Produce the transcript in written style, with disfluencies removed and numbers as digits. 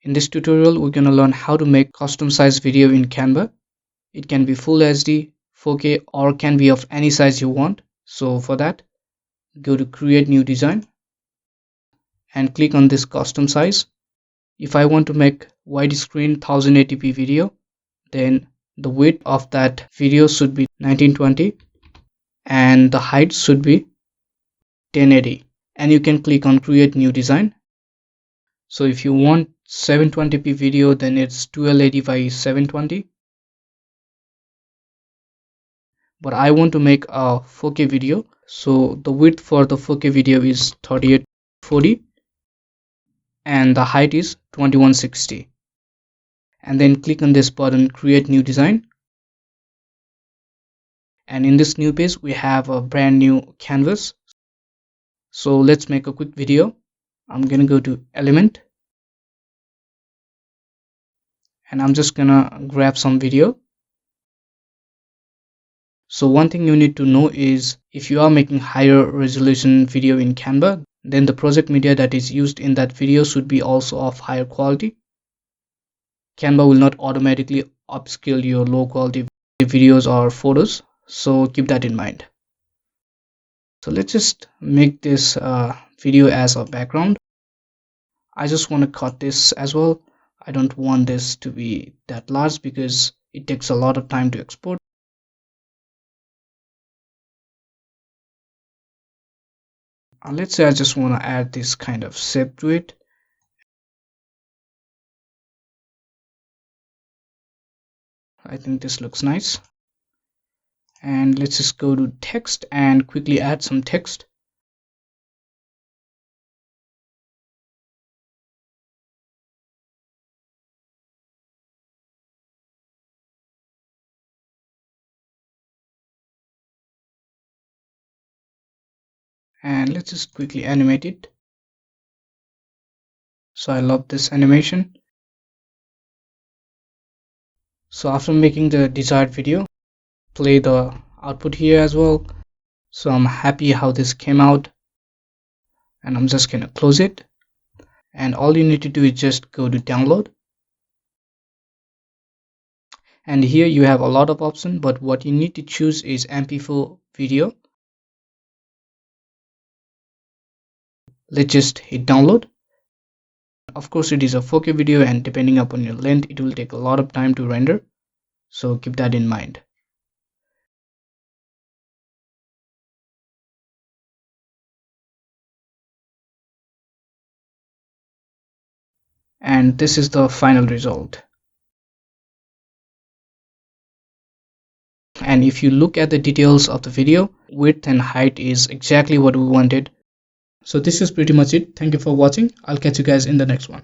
In this tutorial, we're going to learn how to make custom size video in Canva. It can be full HD, 4K, or can be of any size you want. So for that, go to create new design and click on this custom size. If I want to make widescreen 1080p video, then the width of that video should be 1920 and the height should be 1080, and you can click on create new design. So if you want 720p video, then it's 1280 by 720, but I want to make a 4K video, so the width for the 4K video is 3840 and the height is 2160. And then click on this button, create new design, and in this new page we have a brand new canvas. So let's make a quick video. I'm gonna go to element and I'm just gonna grab some video. So one thing you need to know is if you are making higher resolution video in Canva, then the project media that is used in that video should be also of higher quality. Canva will not automatically upscale your low quality videos or photos, so keep that in mind. So let's just make this video as a background. I just want to cut this as well. I don't want this to be that large because it takes a lot of time to export. Let's say I just want to add this kind of shape to it. I think this looks nice. And let's just go to text and quickly add some text. And let's just quickly animate it. So I love this animation. So after making the desired video, play the output here as well. So I'm happy how this came out, and I'm just gonna close it. And all you need to do is just go to download, and here you have a lot of options, but what you need to choose is MP4 video. Let's just hit download. Of course it is a 4K video, and depending upon your length it will take a lot of time to render, so keep that in mind. And this is the final result. And if you look at the details of the video, width and height is exactly what we wanted. So this is pretty much it. Thank you for watching. I'll catch you guys in the next one.